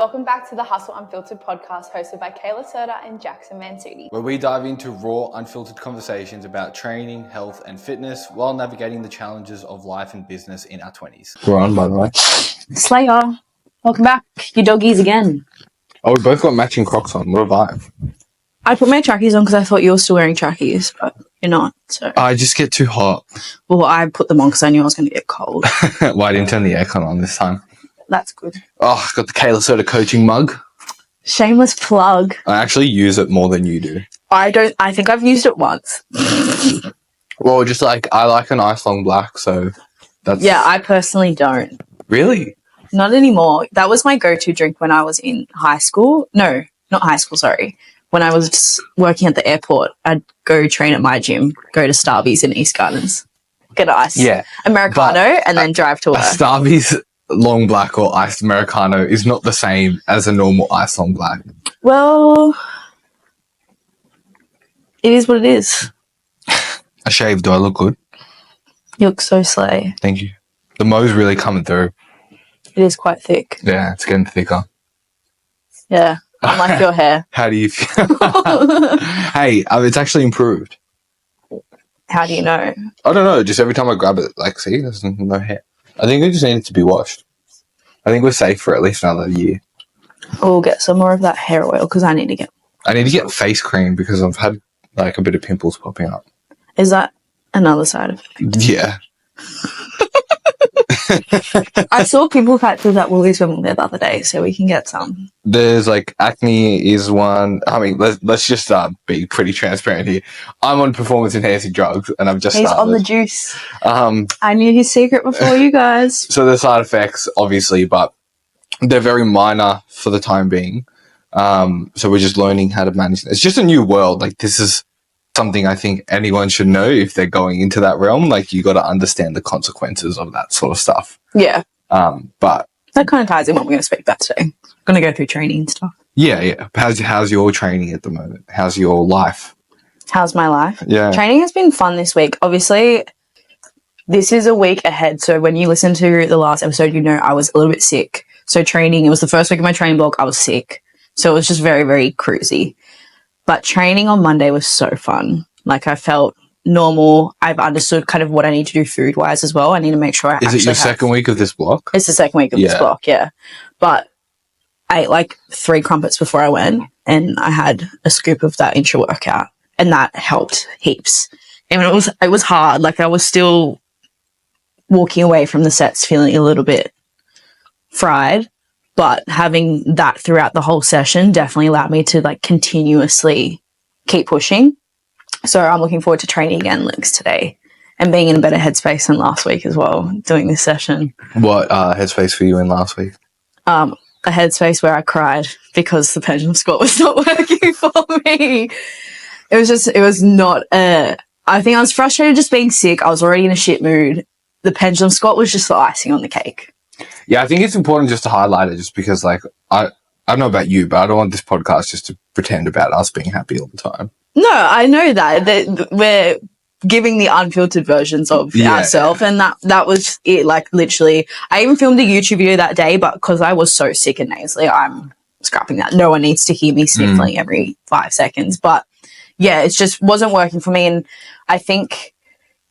Welcome back to the Hustle Unfiltered podcast hosted by Kayla Serta and Jackson Mansuti, where we dive into raw, unfiltered conversations about training, health, and fitness while navigating the challenges of life and business in our 20s. We're on, by the way. Slayer, welcome back. Your doggies again. Oh, we both got matching Crocs on. What a vibe. I put my trackies on because I thought you were still wearing trackies, but you're not. So I just get too hot. Well, I put them on because I knew I was going to get cold. Well, I didn't turn the aircon on this time. That's good. Oh, got the Kayla Serta coaching mug. Shameless plug. I actually use it more than you do. I think I've used it once. Well, just like, I like an ice long black, so that's... Yeah, I personally don't. Really? Not anymore. That was my go-to drink when I was in high school. No, not high school, sorry. When I was working at the airport, I'd go train at my gym, go to Starbucks in East Gardens, get an ice Americano, and then drive to work. Starbucks long black or iced Americano is not the same as a normal ice long black. Well, it is what it is. I shaved. Do I look good? You look so slay. Thank you. The mo's really coming through. It is quite thick. Yeah, it's getting thicker. Yeah, unlike your hair. How do you feel? Hey, it's actually improved. How do you know? I don't know. Just every time I grab it, like, see, there's no hair. I think we just need it to be washed. I think we're safe for at least another year. We'll get some more of that hair oil because I need to get face cream because I've had like a bit of pimples popping up. Is that another side effect? Yeah. I saw pimple patches at Woolies when we were there the other day, so we can get some. There's like acne is one. I mean, let's just be pretty transparent here. I'm on performance enhancing drugs, and I've just He's started. on the juice. I knew his secret before you guys. So the side effects, obviously, but they're very minor for the time being. So we're just learning how to manage it. It's just a new world. Like, this is something I think anyone should know if they're going into that realm. Like, you got to understand the consequences of that sort of stuff. Yeah. But that kind of ties in what we're going to speak about today. We're going to go through training and stuff. Yeah. How's your training at the moment? How's your life? How's my life? Yeah. Training has been fun this week. Obviously, this is a week ahead. So when you listen to the last episode, you know I was a little bit sick. So training, it was the first week of my training block. I was sick. So it was just very, very cruisy. But training on Monday was so fun. Like, I felt normal. I've understood kind of what I need to do food-wise as well. I need to make sure Is it your second week of this block? It's the second week of this block, yeah. But I ate like 3 crumpets before I went, and I had a scoop of that intra-workout, and that helped heaps. And it was hard. Like, I was still walking away from the sets feeling a little bit fried. But having that throughout the whole session definitely allowed me to like continuously keep pushing. So I'm looking forward to training again links today and being in a better headspace than last week as well, doing this session. What headspace were you in last week? A headspace where I cried because the pendulum squat was not working for me. It was not, I think I was frustrated just being sick. I was already in a shit mood. The pendulum squat was just the icing on the cake. Yeah, I think it's important just to highlight it just because, like, I don't know about you, but I don't want this podcast just to pretend about us being happy all the time. No, I know that we're giving the unfiltered versions of ourselves, and that was it. Like, literally, I even filmed a YouTube video that day, but because I was so sick and nasally, I'm scrapping that. No one needs to hear me sniffling every 5 seconds. But yeah, it just wasn't working for me, and I think,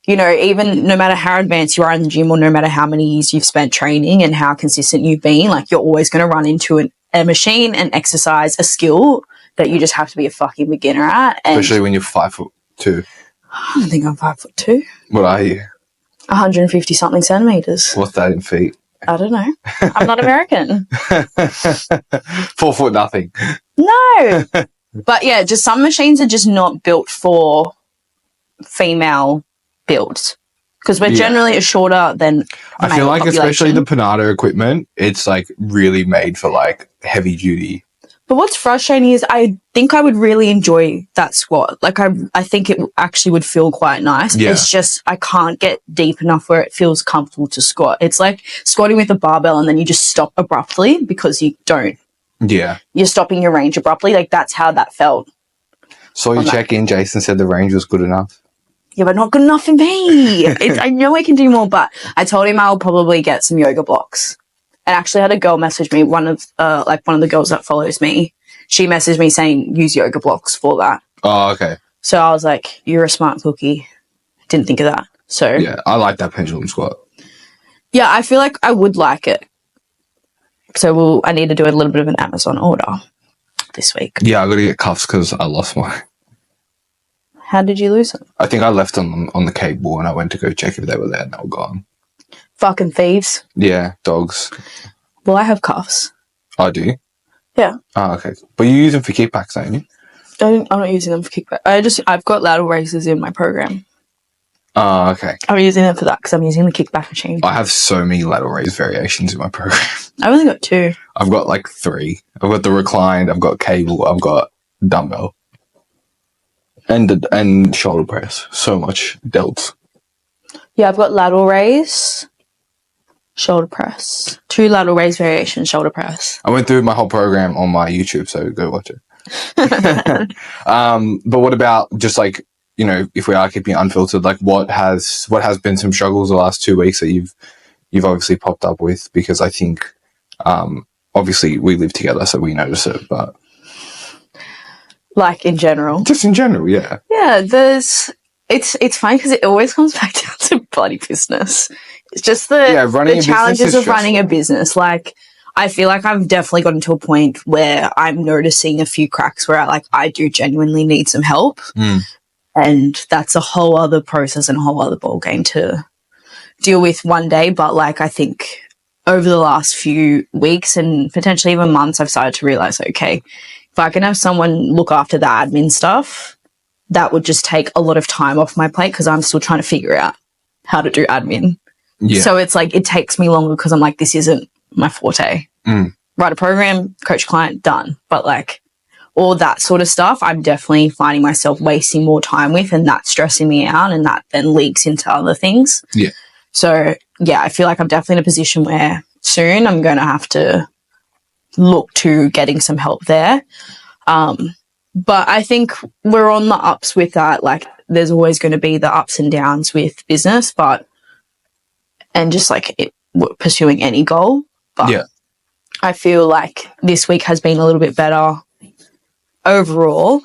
you know, even no matter how advanced you are in the gym or no matter how many years you've spent training and how consistent you've been, like, you're always going to run into a machine, an exercise, a skill that you just have to be a fucking beginner at. And especially when you're 5'2". I don't think I'm 5'2". What are you? 150 something centimeters. What's that in feet? I don't know. I'm not American. 4 foot nothing. No. But yeah, just some machines are just not built for female builds because we're generally shorter than I feel like especially the Panado equipment, it's like really made for like heavy duty. But what's frustrating is I think I would really enjoy that squat. Like, I think it actually would feel quite nice. Yeah. It's just I can't get deep enough where it feels comfortable to squat. It's like squatting with a barbell and then you just stop abruptly because you don't. Yeah. You're stopping your range abruptly. Like, that's how that felt. So you check in, Jason said the range was good enough. Yeah, but not good enough for me. I know I can do more, but I told him I'll probably get some yoga blocks And actually had a girl message me, one of the girls that follows me. She messaged me saying use yoga blocks for that. Oh, okay. So I was like, you're a smart cookie. Didn't think of that. So Yeah, I like that pendulum squat. yeah, I feel like I would like it. So I need to do a little bit of an Amazon order this week. Yeah, I got to get cuffs because I lost mine. How did you lose them? I think I left them on the cable and I went to go check if they were there and they were gone. Fucking thieves. Yeah, dogs. Well, I have cuffs. I do? Yeah. Oh, okay. But you use them for kickbacks, don't you? I'm not using them for kickback. I've got lateral raises in my program. Oh, okay. I'm using them for that because I'm using the kickback machine. I have so many lateral raise variations in my program. I've only got 2. I've got like 3. I've got the reclined, I've got cable, I've got dumbbell. And shoulder press. So much delts. Yeah, I've got lateral raise, shoulder press. 2 lateral raise variations, shoulder press. I went through my whole program on my YouTube, so go watch it. But what about just like, you know, if we are keeping it unfiltered, like what has been some struggles the last 2 weeks that you've obviously popped up with? Because I think obviously we live together, so we notice it, but Like in general. just in general, yeah. Yeah, it's funny because it always comes back down to bloody business. It's just running a the business challenges is of running a stressful. business. Like, I feel like I've definitely gotten to a point where I'm noticing a few cracks where I do genuinely need some help. Mm. And that's a whole other process and a whole other ballgame to deal with one day. But like, I think over the last few weeks and potentially even months, I've started to realize, okay, if I can have someone look after the admin stuff, that would just take a lot of time off my plate because I'm still trying to figure out how to do admin. Yeah. So it's like, it takes me longer because I'm like, this isn't my forte. Mm. Write a program, coach client, done. But like all that sort of stuff, I'm definitely finding myself wasting more time with, and that's stressing me out, and that then leaks into other things. Yeah. So yeah, I feel like I'm definitely in a position where soon I'm going to have to look to getting some help there. But I think we're on the ups with that. Like, there's always going to be the ups and downs with business, and just like pursuing any goal. But Yeah. I feel like this week has been a little bit better overall,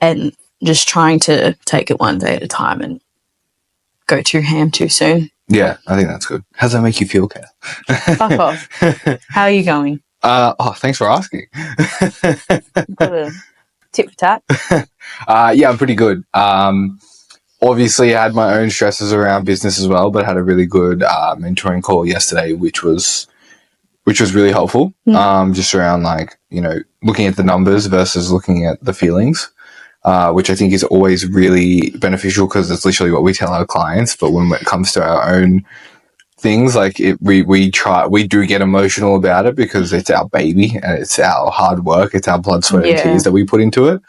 and just trying to take it one day at a time and go too ham too soon. Yeah, I think that's good. How does that make you feel, Kat? Fuck off. How are you going? Thanks for asking. Got a tit for tat? Yeah, I'm pretty good. Obviously, I had my own stresses around business as well, but I had a really good mentoring call yesterday, which was really helpful. Just around like, you know, looking at the numbers versus looking at the feelings, which I think is always really beneficial because it's literally what we tell our clients. But when it comes to our own things, like we do get emotional about it because it's our baby and it's our hard work, it's our blood, sweat, and tears that we put into it.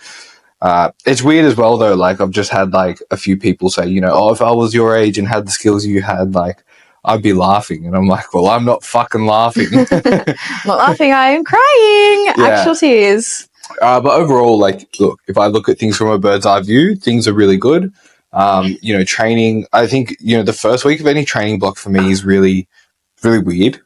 It's weird as well though. Like, I've just had like a few people say, you know, oh, if I was your age and had the skills you had, like, I'd be laughing. And I'm like, well, I'm not fucking laughing. Not laughing, I am crying. Yeah. Actual tears. But overall, like, look, if I look at things from a bird's eye view, things are really good. You know, training, I think, you know, the first week of any training block for me is really, really weird.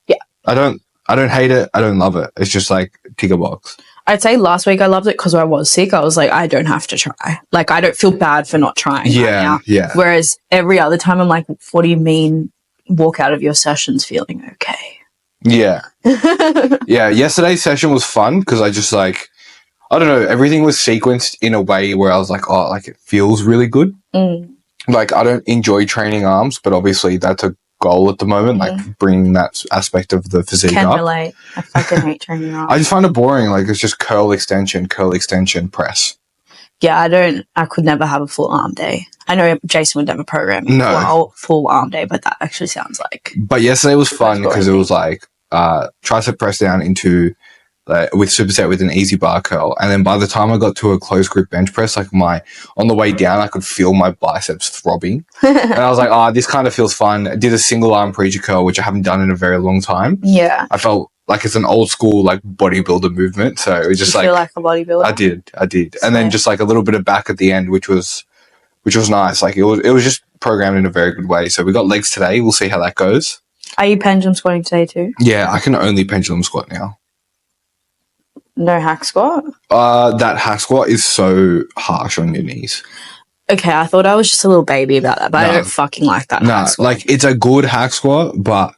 Yeah. I don't hate it. I don't love it. It's just like tick a box. I'd say last week I loved it because I was sick. I was like, I don't have to try. Like, I don't feel bad for not trying right now. Yeah. Whereas every other time I'm like, what do you mean walk out of your sessions feeling okay? Yeah. Yeah. Yesterday's session was fun because I just like, I don't know, everything was sequenced in a way where I was like, oh, like it feels really good. Like, I don't enjoy training arms, but obviously that's a goal at the moment, like bringing that aspect of the physique Can up. relate. I fucking hate training arms. I just find it boring. Like, it's just curl extension, press. Yeah, I could never have a full arm day. I know Jason would never program me for a full arm day, but that actually sounds like. But yesterday was fun because it was like tricep press down into with superset with an easy bar curl, and then by the time I got to a closed grip bench press, like on the way down, I could feel my biceps throbbing, and I was like, this kind of feels fun. I did a single arm preacher curl, which I haven't done in a very long time. Yeah, I felt like it's an old school like bodybuilder movement, so it was just feel like a bodybuilder. I did, and then just like a little bit of back at the end, which was nice. Like it was just programmed in a very good way. So we got legs today. We'll see how that goes. Are you pendulum squatting today too? Yeah, I can only pendulum squat now. No hack squat? That hack squat is so harsh on your knees. Okay, I thought I was just a little baby about that, but I don't fucking like that hack squat. Like it's a good hack squat, but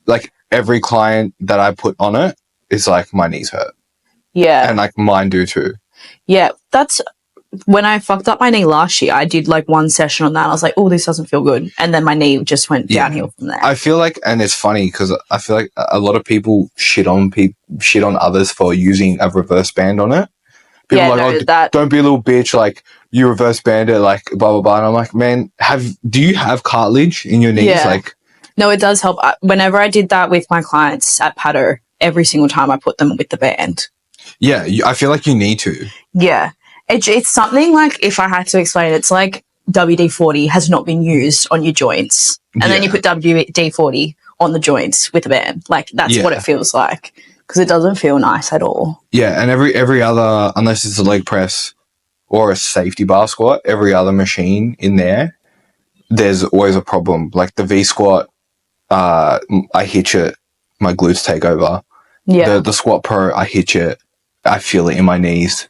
like every client that I put on it is like my knees hurt. Yeah. And like mine do too. Yeah, that's when I fucked up my knee last year. I did like one session on that. I was like, oh, this doesn't feel good. And then my knee just went downhill from there. I feel like, and it's funny because I feel like a lot of people shit on others for using a reverse band on it. People are like, don't be a little bitch, like you reverse band it, like blah blah blah. And I'm like, man, do you have cartilage in your knees? Yeah. Like, no, it does help. Whenever I did that with my clients at Pato, every single time I put them with the band. Yeah, I feel like you need to. Yeah. It's something like, if I had to explain it, it's like WD-40 has not been used on your joints. And then you put WD-40 on the joints with a band. Like, that's what it feels like. Because it doesn't feel nice at all. Yeah, and every other, unless it's a leg press or a safety bar squat, every other machine in there, there's always a problem. Like the V squat, I hitch it, my glutes take over. Yeah. The squat pro, I hitch it, I feel it in my knees.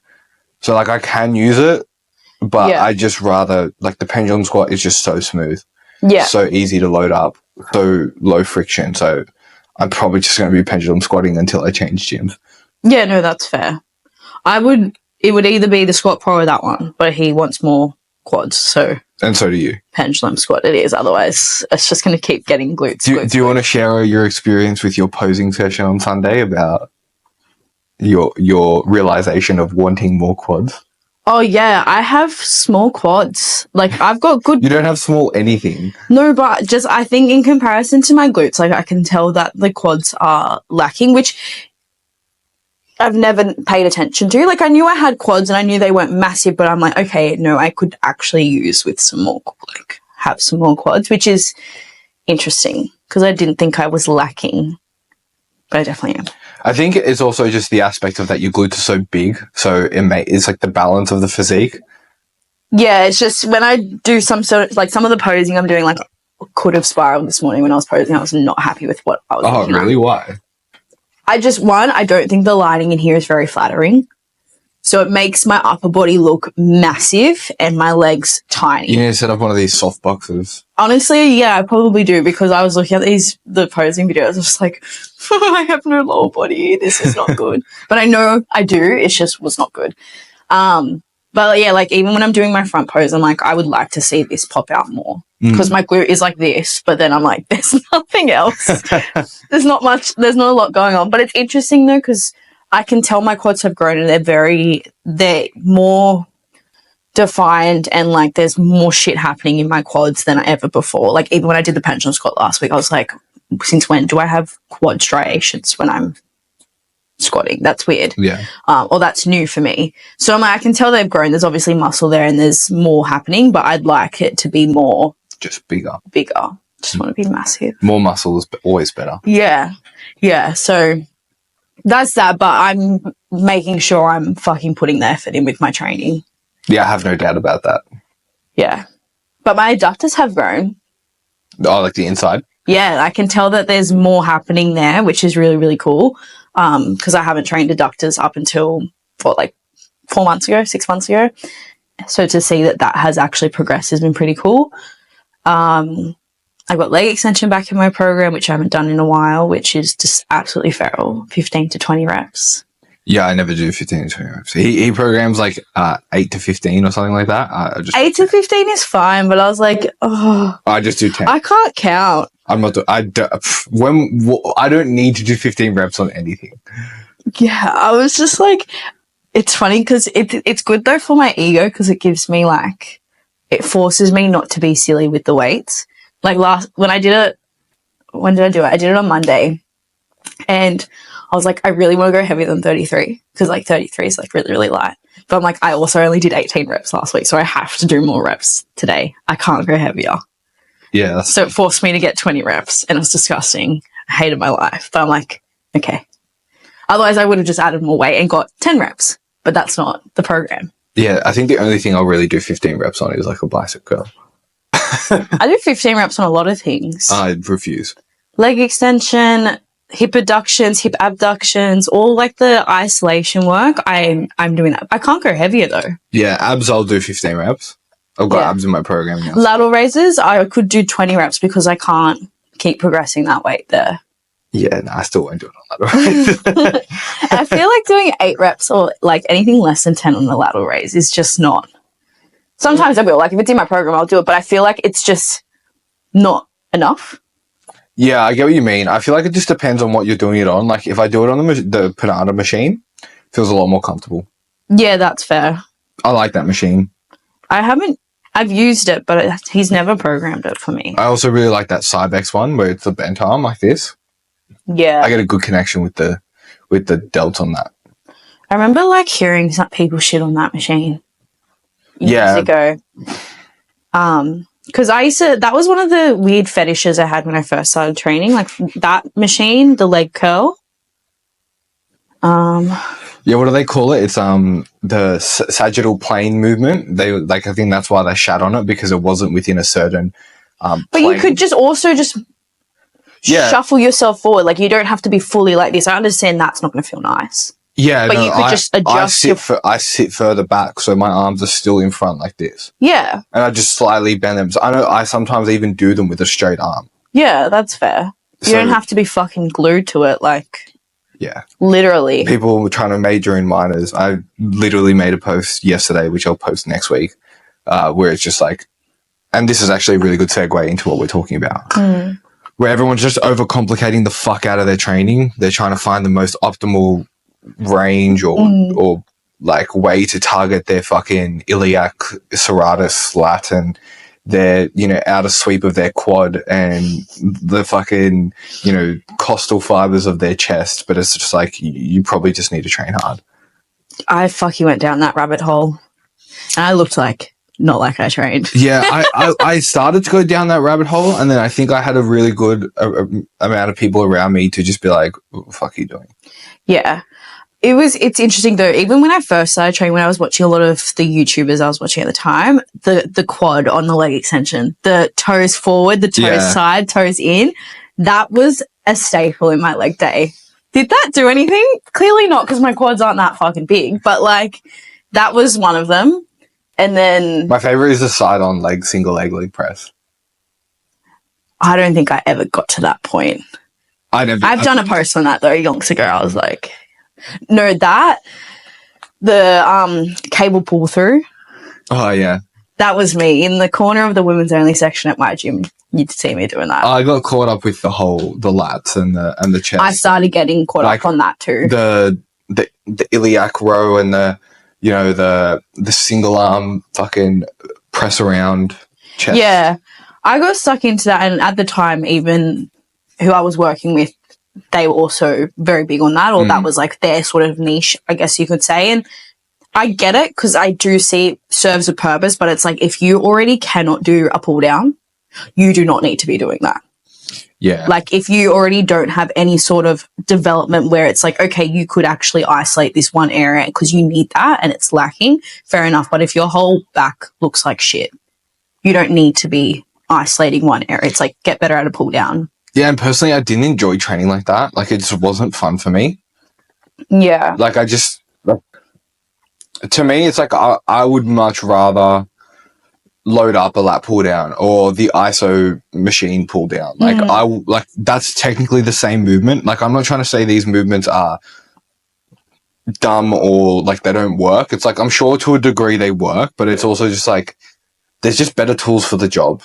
So like I can use it, but I just rather, like the pendulum squat is just so smooth. Yeah. So easy to load up, so low friction. So I'm probably just going to be pendulum squatting until I change gyms. Yeah, no, that's fair. It would either be the squat pro or that one, but he wants more quads, so. And so do you. Pendulum squat it is, otherwise it's just going to keep getting glutes. Do you want to share your experience with your posing session on Sunday about your realization of wanting more quads? Oh yeah, I have small quads. Like I've got good. You don't have small anything. No, but just I think in comparison to my glutes, like I can tell that the quads are lacking, which I've never paid attention to. Like I knew I had quads and I knew they weren't massive, but I'm like, okay, no, I could actually use with some more, like have some more quads, which is interesting because I didn't think I was lacking, but I definitely am. I think it's also just the aspect of that your glutes are so big, so it's like the balance of the physique. Yeah, it's just when I do some sort of, like some of the posing I'm doing, like could have spiraled this morning when I was posing. I was not happy with what I was looking really? at. Why? I don't think the lighting in here is very flattering. So it makes my upper body look massive and my legs tiny. You need to set up one of these soft boxes. Honestly, yeah, I probably do, because I was looking at the posing videos. I was just like, I have no lower body. This is not good. But I know I do. It just was not good. But yeah, like even when I'm doing my front pose, I'm like, I would like to see this pop out more, because my glute is like this, but then I'm like, there's nothing else. There's not a lot going on. But it's interesting though, because I can tell my quads have grown and they're more defined, and like there's more shit happening in my quads than ever before. Like even when I did the pendulum squat last week, I was like, since when do I have quad striations when I'm squatting? That's weird. Yeah. Or that's new for me. So I'm like, I can tell they've grown. There's obviously muscle there and there's more happening, but I'd like it to be more just bigger. Just want to be massive. More muscle is always better. Yeah. Yeah. So that's that, but I'm making sure I'm fucking putting the effort in with my training. Yeah, I have no doubt about that. Yeah. But my adductors have grown. Oh, like the inside? Yeah, I can tell that there's more happening there, which is really, really cool. Because I haven't trained adductors up until, 6 months ago. So to see that has actually progressed has been pretty cool. I got leg extension back in my program, which I haven't done in a while, which is just absolutely feral, 15 to 20 reps. Yeah, I never do 15 to 20 reps. He programs like 8 to 15 or something like that. 8 to 15 is fine, but I was like, oh. I just do 10. I can't count. I'm not. I don't need to do 15 reps on anything. Yeah, I was just like, it's funny because it's good though for my ego, because it gives me like, it forces me not to be silly with the weights. Like when I did it, when did I do it? I did it on Monday, and I was like, I really want to go heavier than 33, because like 33 is like really, really light. But I'm like, I also only did 18 reps last week, so I have to do more reps today. I can't go heavier. Yeah. So it forced me to get 20 reps, and it was disgusting. I hated my life. But I'm like, okay. Otherwise, I would have just added more weight and got 10 reps. But that's not the program. Yeah, I think the only thing I'll really do 15 reps on is like a bicep curl. I do 15 reps on a lot of things. I refuse. leg extension, hip adductions, hip abductions, all like the isolation work. I'm doing that. I can't go heavier though. Yeah, abs I'll do 15 reps. I've got abs in my program now. Lateral raises, I could do 20 reps because I can't keep progressing that weight there. Yeah, no, I still won't do it on lateral raise. I feel like doing 8 reps or like anything less than 10 on the lateral raise is just not. Sometimes I will. Like if it's in my program, I'll do it, but I feel like it's just not enough. Yeah, I get what you mean. I feel like it just depends on what you're doing it on. Like if I do it on the Panada machine, it feels a lot more comfortable. Yeah, that's fair. I like that machine. I've used it, but he's never programmed it for me. I also really like that Cybex one where it's the bent arm like this. Yeah. I get a good connection with the delts on that. I remember like hearing some people shit on that machine Yeah. years ago. Because that was one of the weird fetishes I had when I first started training. Like that machine, the leg curl. Yeah, what do they call it? It's the sagittal plane movement. They I think that's why they shat on it, because it wasn't within a certain But plane. you could just shuffle yourself forward. Like you don't have to be fully like this. I understand that's not going to feel nice. Yeah, but you could just adjust. I sit further back, so my arms are still in front like this. Yeah, and I just slightly bend them. So I know I sometimes even do them with a straight arm. Yeah, that's fair. You don't have to be fucking glued to it, like. Yeah. Literally. People were trying to major in minors. I literally made a post yesterday, which I'll post next week, where it's just like, and this is actually a really good segue into what we're talking about, where everyone's just overcomplicating the fuck out of their training. They're trying to find the most optimal range or like way to target their fucking iliac serratus lat and their, outer sweep of their quad and the fucking, costal fibers of their chest. But it's just like, you probably just need to train hard. I fucking went down that rabbit hole and I looked not like I trained. Yeah, I started to go down that rabbit hole, and then I think I had a really good amount of people around me to just be like, what the fuck are you doing? Yeah. It's interesting though, even when I first started training, when I was watching a lot of the YouTubers I was watching at the time, the quad on the leg extension, the toes forward, the toes side, toes in, that was a staple in my leg day. Did that do anything? Clearly not, because my quads aren't that fucking big, but that was one of them. And then my favorite is the side on leg, single leg press. I don't think I ever got to that point. I've done a post on that though, yonks ago. I was like, no, the cable pull through. Oh yeah, that was me in the corner of the women's only section at my gym. You'd see me doing that. I got caught up with the lats and the chest. I started getting caught up on that too. The iliac row and the single arm fucking press around chest. Yeah, I got stuck into that, and at the time, even who I was working with, they were also very big on that, or that was their sort of niche, I guess you could say. And I get it, because I do see it serves a purpose, but it's like, if you already cannot do a pull down, you do not need to be doing that. Yeah. Like, if you already don't have any sort of development where it's like, okay, you could actually isolate this one area because you need that and it's lacking, fair enough. But if your whole back looks like shit, you don't need to be isolating one area. It's like, get better at a pull down. Yeah, and personally, I didn't enjoy training like that. Like, it just wasn't fun for me. Yeah. Like, to me, it's like I would much rather load up a lat pull down or the ISO machine pull down. Like, that's technically the same movement. Like, I'm not trying to say these movements are dumb or like they don't work. It's like, I'm sure to a degree they work, but it's also just like, there's just better tools for the job.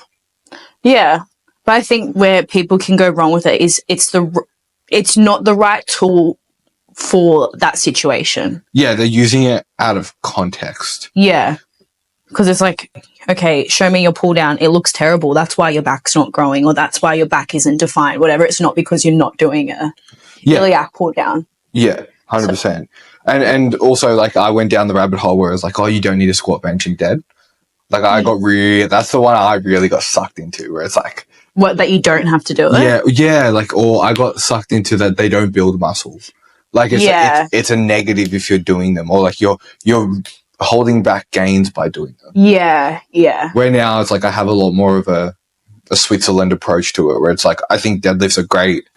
Yeah. But I think where people can go wrong with it is it's not the right tool for that situation. Yeah, they're using it out of context. Yeah. Because it's like, okay, show me your pull down. It looks terrible. That's why your back's not growing, or that's why your back isn't defined. Whatever. It's not because you're not doing a iliac pull down. Yeah, 100%. And also, like, I went down the rabbit hole where it was like, oh, you don't need a squat, bench, and dead. Like, that's the one I really got sucked into, where it's like, what, that you don't have to do it? Yeah, like, or I got sucked into that they don't build muscles. Like, it's a negative if you're doing them, or like you're holding back gains by doing them. Yeah. Where now it's like I have a lot more of a a Switzerland approach to it, where it's like, I think deadlifts are great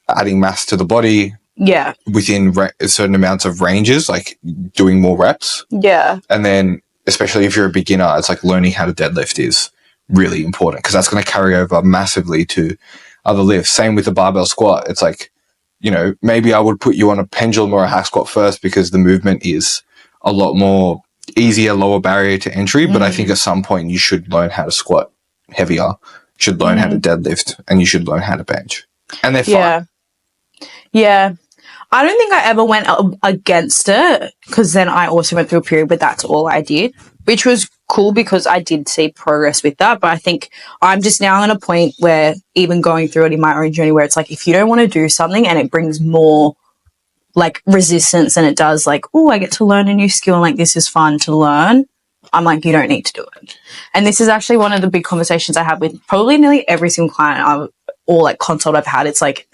adding mass to the body Yeah. within certain amounts of ranges, like doing more reps. Yeah. And then, especially if you're a beginner, it's like learning how to deadlift is really important because that's going to carry over massively to other lifts. Same with the barbell squat. It's like, you know, maybe I would put you on a pendulum or a hack squat first because the movement is a lot more easier, lower barrier to entry. But I think at some point you should learn how to squat heavier, you should learn how to deadlift, and you should learn how to bench. And they're fun. Yeah. I don't think I ever went against it because then I also went through a period where that's all I did, which was cool because I did see progress with that. But I think I'm just now at a point where even going through it in my own journey where it's like, if you don't want to do something and it brings more like resistance than it does like, oh, I get to learn a new skill and like this is fun to learn, I'm like, you don't need to do it. And this is actually one of the big conversations I have with probably nearly every single client or like consult I've had. It's like,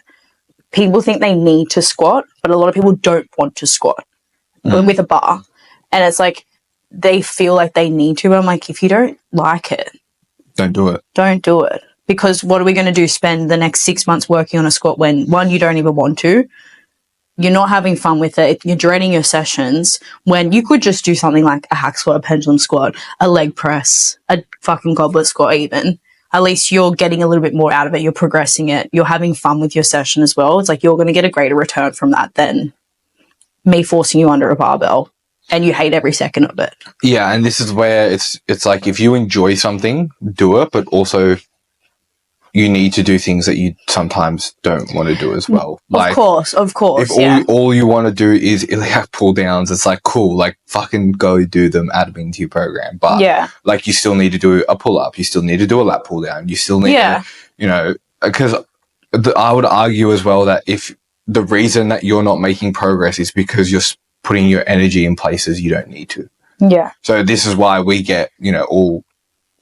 people think they need to squat, but a lot of people don't want to squat with a bar. And it's like they feel like they need to. But I'm like, if you don't like it, don't do it. Don't do it. Because what are we going to do? Spend the next 6 months working on a squat when, one, you don't even want to. You're not having fun with it. You're dreading your sessions when you could just do something like a hack squat, a pendulum squat, a leg press, a fucking goblet squat even. At least you're getting a little bit more out of it. You're progressing it. You're having fun with your session as well. It's like you're going to get a greater return from that than me forcing you under a barbell and you hate every second of it. Yeah, and this is where it's like if you enjoy something, do it, but also you need to do things that you sometimes don't want to do as well. Like, of course. If all you want to do is iliac pull downs, it's like, cool, like fucking go do them, add them into your program. But like you still need to do a pull up, you still need to do a lat pull down, you still need to, you know, because I would argue as well that if the reason that you're not making progress is because you're putting your energy in places you don't need to. Yeah. So this is why we get, you know, all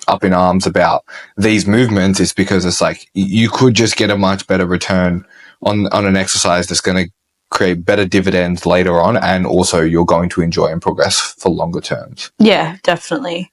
up in arms about these movements, is because it's like you could just get a much better return on an exercise that's going to create better dividends later on, and also you're going to enjoy and progress for longer terms. Yeah, definitely.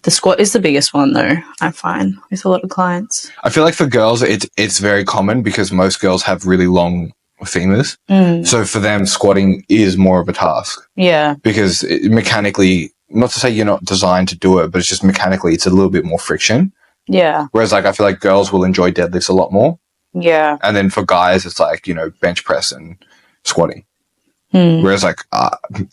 The squat is the biggest one though, I find, with a lot of clients. I feel like for girls it's very common because most girls have really long femurs. So for them, squatting is more of a task. Yeah. Because mechanically, not to say you're not designed to do it, but it's just mechanically it's a little bit more friction. Yeah. Whereas like I feel like girls will enjoy deadlifts a lot more. Yeah. And then for guys, it's like, you know, bench press and squatting. Whereas like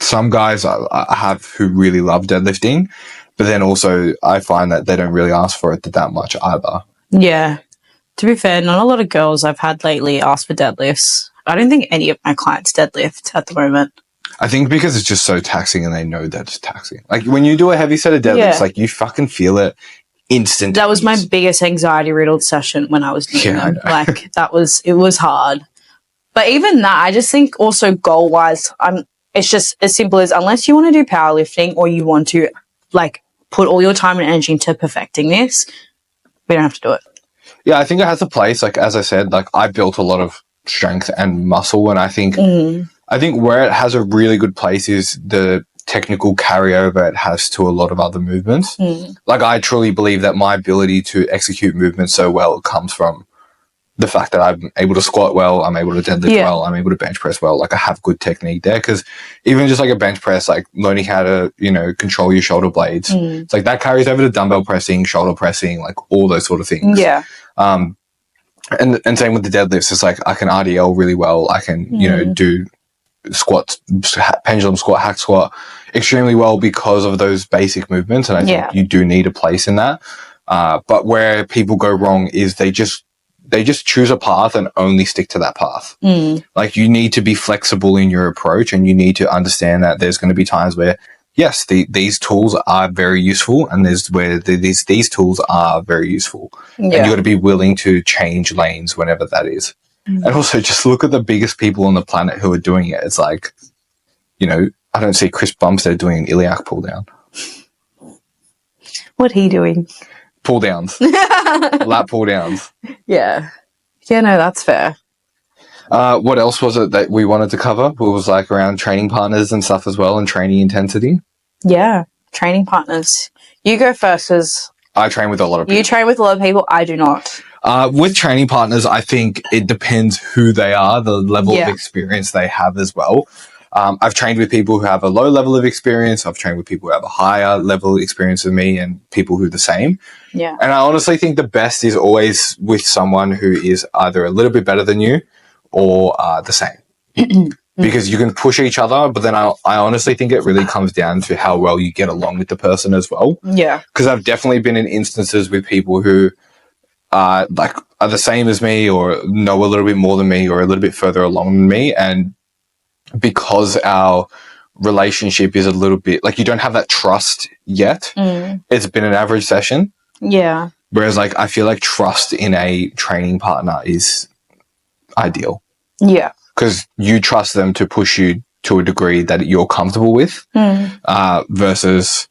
some guys I have who really love deadlifting, but then also I find that they don't really ask for it that much either. Yeah. To be fair, not a lot of girls I've had lately ask for deadlifts. I don't think any of my clients deadlift at the moment. I think because it's just so taxing and they know that it's taxing. Like when you do a heavy set of deadlifts, like you fucking feel it instant. That was my biggest anxiety riddled session when I was doing them. Like it was hard. But even that, I just think also goal wise, it's just as simple as unless you want to do powerlifting or you want to like put all your time and energy into perfecting this, we don't have to do it. Yeah, I think it has a place. Like as I said, like I built a lot of strength and muscle, and I think where it has a really good place is the technical carryover it has to a lot of other movements. Like I truly believe that my ability to execute movements so well comes from the fact that I'm able to squat well, I'm able to deadlift well, I'm able to bench press well. Like I have good technique there, because even just like a bench press, like learning how to, you know, control your shoulder blades, it's like that carries over to dumbbell pressing, shoulder pressing, like all those sort of things. Yeah. And same with the deadlifts. It's like I can RDL really well. I can, you know, do squats, pendulum squat, hack squat extremely well because of those basic movements. And I think you do need a place in that. But where people go wrong is they just choose a path and only stick to that path. Like you need to be flexible in your approach, and you need to understand that there's going to be times where, yes, these tools are very useful, and there's where these tools are very useful. And you got to be willing to change lanes whenever that is. And also just look at the biggest people on the planet who are doing it. It's like, you know, I don't see Chris Bumstead doing an iliac pull down. What he doing? Pull downs. Lat pull downs. Yeah. Yeah, no, that's fair. What else was it that we wanted to cover? It was like around training partners and stuff as well, and training intensity. Yeah, training partners. You go first, because I train with a lot of people. You train with a lot of people. I do not. With training partners, I think it depends who they are, the level of experience they have as well. I've trained with people who have a low level of experience. I've trained with people who have a higher level of experience than me, and people who are the same. Yeah. And I honestly think the best is always with someone who is either a little bit better than you or the same. Because you can push each other, but then I honestly think it really comes down to how well you get along with the person as well. Yeah. Because I've definitely been in instances with people who are the same as me or know a little bit more than me or a little bit further along than me. And because our relationship is a little bit like you don't have that trust yet, it's been an average session. Yeah. Whereas like I feel like trust in a training partner is ideal. Yeah. Because you trust them to push you to a degree that you're comfortable with versus,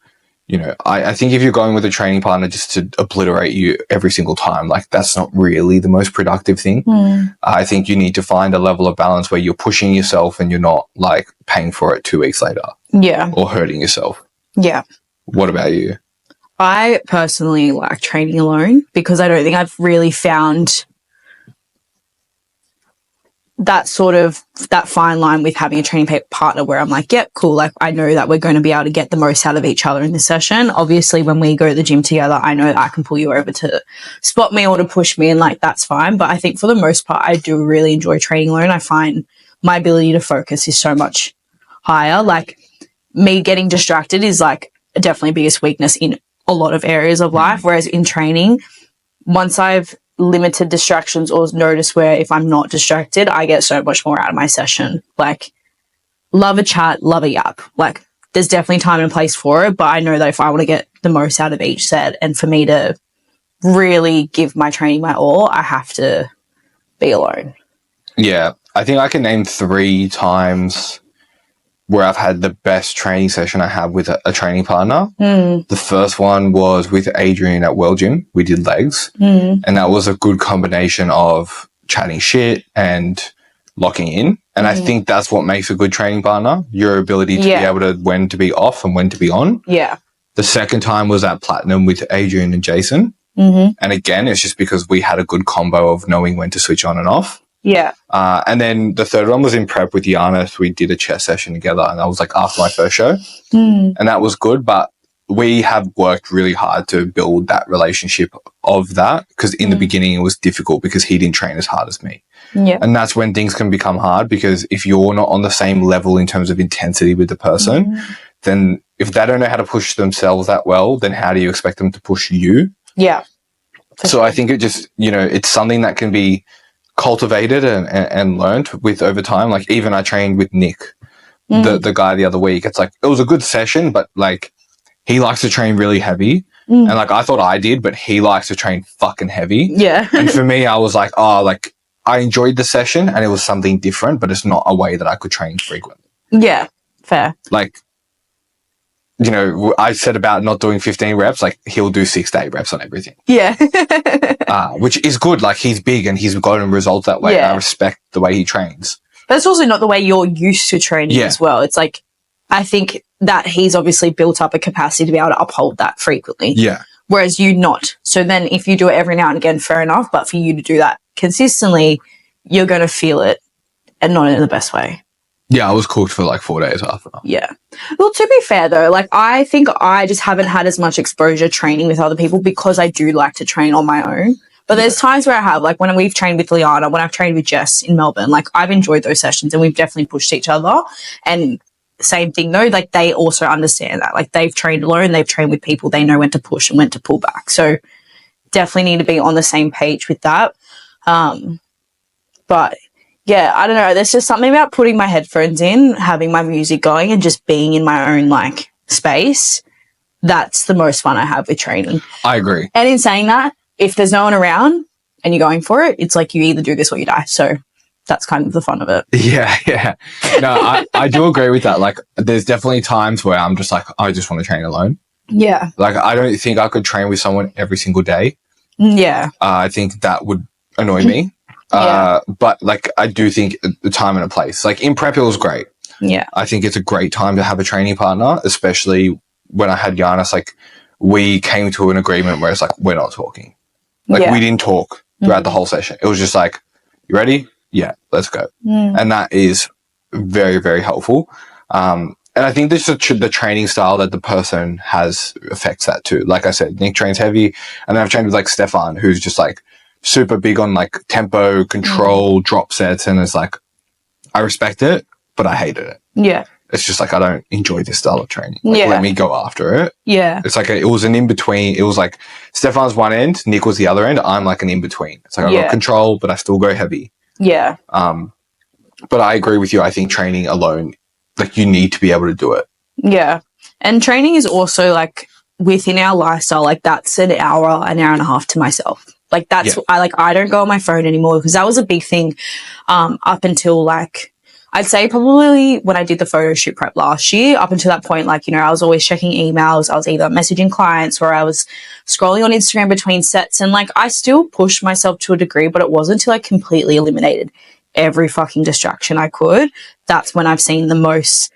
you know, I think if you're going with a training partner just to obliterate you every single time, like that's not really the most productive thing. I think you need to find a level of balance where you're pushing yourself and you're not like paying for it 2 weeks later. Yeah. Or hurting yourself. Yeah. What about you? I personally like training alone because I don't think I've really found that fine line with having a training partner where I'm like, yep, cool. Like I know that we're going to be able to get the most out of each other in this session. Obviously when we go to the gym together, I know that I can pull you over to spot me or to push me and like, that's fine. But I think for the most part, I do really enjoy training alone. I find my ability to focus is so much higher. Like me getting distracted is like definitely biggest weakness in a lot of areas of life. Whereas in training, once I've limited distractions or notice where if I'm not distracted, I get so much more out of my session. Like love a chat, love a yap. Like there's definitely time and place for it, but I know that if I want to get the most out of each set and for me to really give my training my all, I have to be alone. Yeah. I think I can name 3 times where I've had the best training session I have with a training partner. The first one was with Adrian at Well Gym. We did legs, and that was a good combination of chatting shit and locking in. And I think that's what makes a good training partner, your ability to be able to when to be off and when to be on. Yeah. The second time was at Platinum with Adrian and Jason. And again, it's just because we had a good combo of knowing when to switch on and off. Yeah. And then the third one was in prep with Giannis. We did a chess session together, and that was like after my first show. And that was good, but we have worked really hard to build that relationship of that because in the beginning it was difficult because he didn't train as hard as me. Yeah. And that's when things can become hard because if you're not on the same level in terms of intensity with the person, then if they don't know how to push themselves that well, then how do you expect them to push you? Yeah. So I think it just, you know, it's something that can be cultivated and learned with over time. Like even I trained with Nick, the guy the other week. It's like, it was a good session, but like he likes to train really heavy. And like I thought I did, but he likes to train fucking heavy. Yeah. And for me, I was like, like I enjoyed the session and it was something different, but it's not a way that I could train frequently. Yeah. Fair. Like, you know, I said about not doing 15 reps, like he'll do 6 to 8 reps on everything. Yeah. Which is good. Like he's big and he's gotten results that way. Yeah. I respect the way he trains. But it's also not the way you're used to training as well. It's like, I think that he's obviously built up a capacity to be able to uphold that frequently. Yeah. Whereas you not. So then if you do it every now and again, fair enough. But for you to do that consistently, you're going to feel it and not in the best way. Yeah, I was cooked for like 4 days after. Yeah. Well, to be fair though, like I think I just haven't had as much exposure training with other people because I do like to train on my own. But there's times where I have, like when we've trained with Liana, when I've trained with Jess in Melbourne, like I've enjoyed those sessions and we've definitely pushed each other. And same thing though, like they also understand that. Like they've trained alone, they've trained with people, they know when to push and when to pull back. So definitely need to be on the same page with that. But yeah, I don't know. There's just something about putting my headphones in, having my music going and just being in my own like space. That's the most fun I have with training. I agree. And in saying that, if there's no one around and you're going for it, it's like you either do this or you die. So that's kind of the fun of it. Yeah, yeah. No, I do agree with that. Like there's definitely times where I'm just like, I just want to train alone. Yeah. Like I don't think I could train with someone every single day. Yeah. I think that would annoy me. But like I do think the time and a place. Like in prep, it was great. Yeah. I think it's a great time to have a training partner, especially when I had Giannis. Like we came to an agreement where it's like, we're not talking. Like, we didn't talk throughout the whole session. It was just like, you ready? Yeah, let's go. And that is very, very helpful. And I think this is the training style that the person has affects that too. Like I said, Nick trains heavy, and then I've trained with like Stefan, who's just like super big on like tempo, control, drop sets, and it's like, I respect it, but I hated it. Yeah. It's just like, I don't enjoy this style of training. Like, let me go after it. Yeah. It's like, it was an in-between. It was like Stefan's one end, Nick was the other end. I'm like an in-between. It's like, I got control, but I still go heavy. Yeah. But I agree with you. I think training alone, like, you need to be able to do it. Yeah. And training is also like within our lifestyle, like that's an hour and a half to myself. Like that's, I don't go on my phone anymore, because that was a big thing up until like, I'd say probably when I did the photo shoot prep last year, up until that point, like, you know, I was always checking emails. I was either messaging clients or I was scrolling on Instagram between sets. And like, I still pushed myself to a degree, but it wasn't until I completely eliminated every fucking distraction I could. That's when I've seen the most,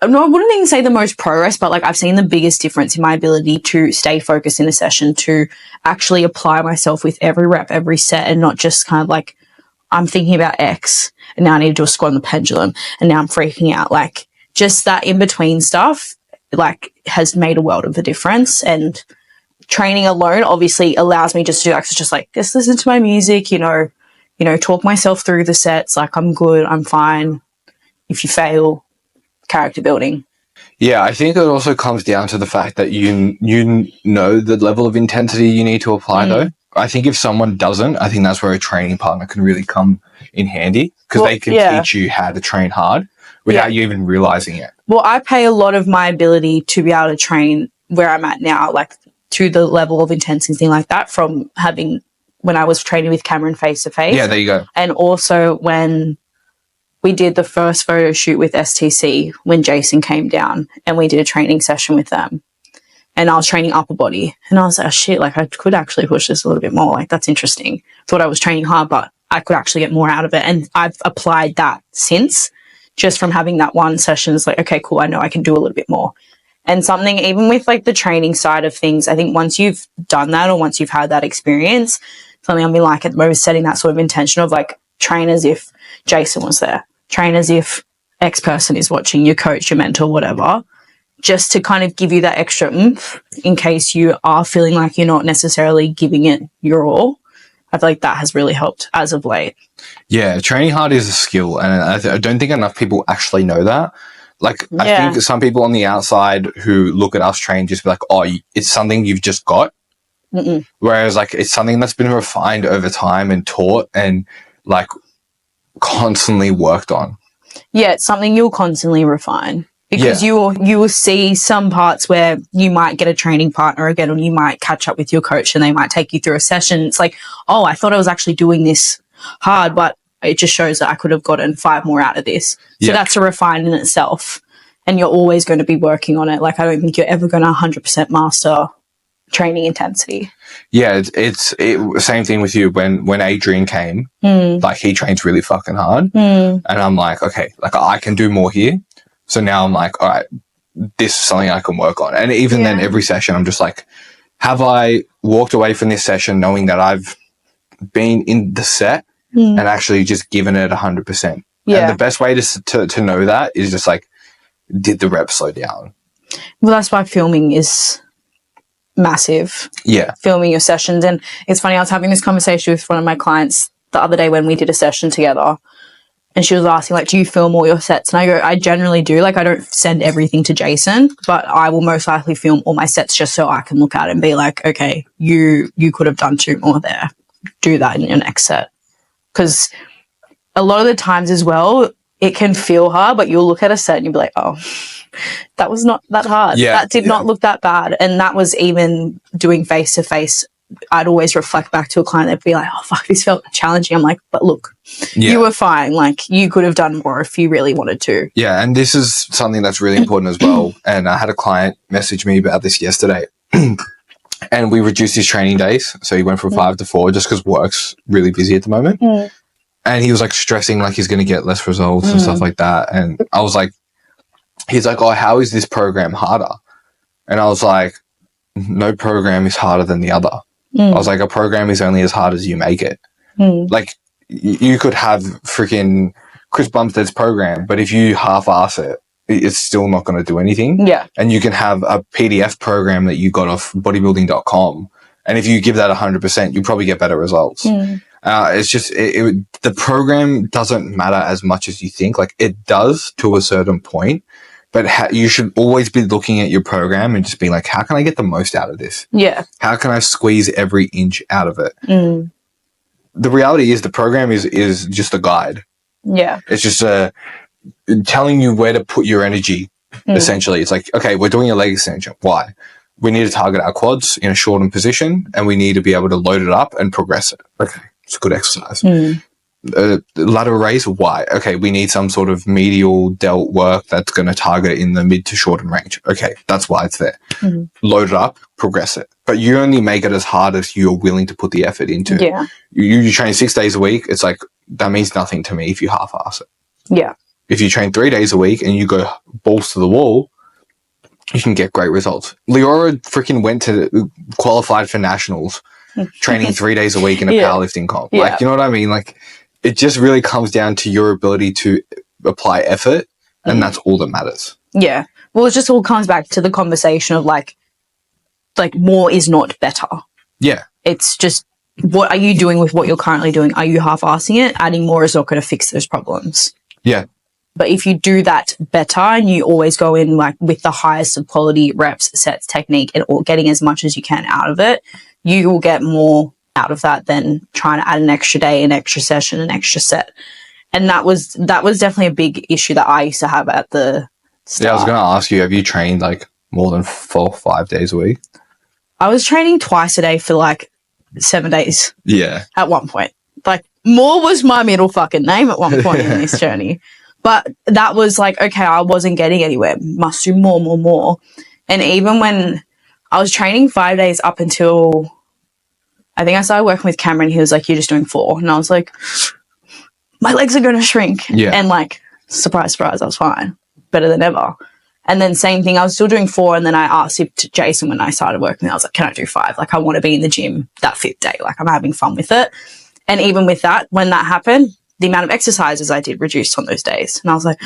I wouldn't even say the most progress, but like I've seen the biggest difference in my ability to stay focused in a session, to actually apply myself with every rep, every set, and not just kind of like, I'm thinking about X and now I need to do a squat on the pendulum and now I'm freaking out. Like, just that in between stuff, like, has made a world of a difference. And training alone obviously allows me just to do just like, just listen to my music, you know, talk myself through the sets. Like, I'm good, I'm fine. If you fail, character building. Yeah, I think it also comes down to the fact that you know the level of intensity you need to apply though. I think if someone doesn't, I think that's where a training partner can really come in handy, because they can teach you how to train hard without you even realizing it. Well, I pay a lot of my ability to be able to train where I'm at now, like to the level of intensity like that, from having when I was training with Cameron face to face. Yeah, there you go. And also when we did the first photo shoot with STC, when Jason came down and we did a training session with them. And I was training upper body. And I was like, oh, shit, like I could actually push this a little bit more. Like, that's interesting. Thought I was training hard, but I could actually get more out of it. And I've applied that since, just from having that one session. It's like, okay, cool, I know I can do a little bit more. And something, even with like the training side of things, I think once you've done that, or once you've had that experience, something I've been like at the moment, setting that sort of intention of like, train as if Jason was there. Train as if X person is watching, your coach, your mentor, whatever. Just to kind of give you that extra oomph in case you are feeling like you're not necessarily giving it your all. I feel like that has really helped as of late. Yeah, training hard is a skill, and I don't think enough people actually know that. Like, I think some people on the outside who look at us train just be like, oh, it's something you've just got. Whereas, like, it's something that's been refined over time and taught and, like, constantly worked on. Yeah, it's something you'll constantly refine. Because you will see some parts where you might get a training partner again, or you might catch up with your coach and they might take you through a session. It's like, oh, I thought I was actually doing this hard, but it just shows that I could have gotten 5 more out of this. So that's a refine in itself. And you're always going to be working on it. Like, I don't think you're ever going to 100% master training intensity. Yeah, it's same thing with you. When Adrian came, like, he trains really fucking hard. And I'm like, okay, like, I can do more here. So now I'm like, all right, this is something I can work on. And even then, every session, I'm just like, have I walked away from this session knowing that I've been in the set and actually just given it 100%? Yeah. And the best way to know that is just like, did the rep slow down? Well, that's why filming is massive. Yeah. Filming your sessions. And it's funny, I was having this conversation with one of my clients the other day when we did a session together. And she was asking, like, do you film all your sets? And I go, I generally do. Like, I don't send everything to Jason, but I will most likely film all my sets just so I can look at it and be like, okay, you could have done 2 more there. Do that in your next set. Because a lot of the times as well, it can feel hard, but you'll look at a set and you'll be like, oh, that was not that hard. Yeah, that did not look that bad. And that was even doing face-to-face. I'd always reflect back to a client. They'd be like, oh, fuck, this felt challenging. I'm like, but look, you were fine. Like, you could have done more if you really wanted to. Yeah, and this is something that's really important as well. And I had a client message me about this yesterday. And we reduced his training days. So he went from 5 to 4 just because work's really busy at the moment. And he was, like, stressing like he's going to get less results and stuff like that. And I was like, he's like, oh, how is this program harder? And I was like, no program is harder than the other. I was like, a program is only as hard as you make it. Like, you could have freaking Chris Bumstead's program, but if you half-ass it, it's still not going to do anything. Yeah. And you can have a PDF program that you got off bodybuilding.com, and if you give that 100%, you probably get better results. It's just, the program doesn't matter as much as you think. Like, it does to a certain point, but you should always be looking at your program and just being like, how can I get the most out of this? Yeah. How can I squeeze every inch out of it? The reality is the program is just a guide. Yeah. It's just telling you where to put your energy, essentially. It's like, okay, we're doing a leg extension. Why? We need to target our quads in a shortened position, and we need to be able to load it up and progress it. Okay, it's a good exercise. Lateral raise, why? Okay, we need some sort of medial delt work that's going to target in the mid to shortened range. Okay, that's why it's there. Load it up, progress it. But you only make it as hard as you're willing to put the effort into. Yeah. You train 6 days a week, it's like, that means nothing to me if you half-ass it. Yeah. If you train 3 days a week and you go balls to the wall, you can get great results. Leora freaking qualified for nationals, training 3 days a week in a powerlifting comp. Yeah. Like, you know what I mean? Like, it just really comes down to your ability to apply effort, and that's all that matters. Yeah. Well, it just all comes back to the conversation of like more is not better. Yeah. It's just, what are you doing with what you're currently doing? Are you half-assing it? Adding more is not going to fix those problems. Yeah. But if you do that better and you always go in like with the highest of quality reps, sets, technique, and getting as much as you can out of it, you will get more out of that than trying to add an extra day, an extra session, an extra set. And that was definitely a big issue that I used to have at the start. Yeah, I was going to ask you, have you trained like more than 4 or 5 days a week? I was training twice a day for like 7 days. Yeah. At one point. Like, more was my middle fucking name at one point in this journey. But that was like, okay, I wasn't getting anywhere. Must do more. And even when I was training 5 days up until, I think I started working with Cameron, he was like, you're just doing 4. And I was like, my legs are going to shrink. Yeah. And like, surprise, I was fine. Better than ever. And then same thing, I was still doing 4. And then I asked Jason when I started working, I was like, can I do 5? Like, I want to be in the gym that 5th day. Like, I'm having fun with it. And even with that, when that happened, the amount of exercises I did reduced on those days. And I was like,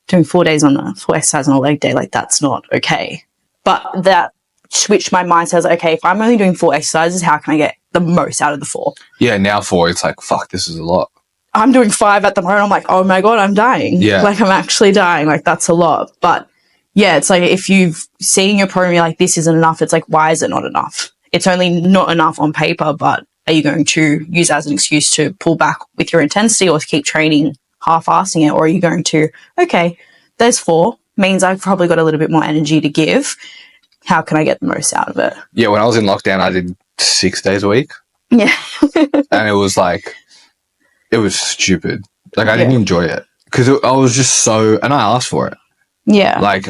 doing 4 exercises on a leg day, like, that's not okay. But that switched my mindset. I was like, okay, if I'm only doing 4 exercises, how can I get the most out of the 4? Yeah, now 4, it's like, fuck, this is a lot. I'm doing 5 at the moment. I'm like, oh my God, I'm dying. Yeah. Like, I'm actually dying. Like, that's a lot. But yeah, it's like, if you've seen your program, you're like, this isn't enough. It's like, why is it not enough? It's only not enough on paper, but are you going to use that as an excuse to pull back with your intensity or to keep training half-assing it? Or are you going to, okay, there's 4, means I've probably got a little bit more energy to give. How can I get the most out of it? Yeah, when I was in lockdown, I did 6 days a week. Yeah. And it was like, it was stupid. Like, I didn't enjoy it because I was just so, and I asked for it. Yeah. Like,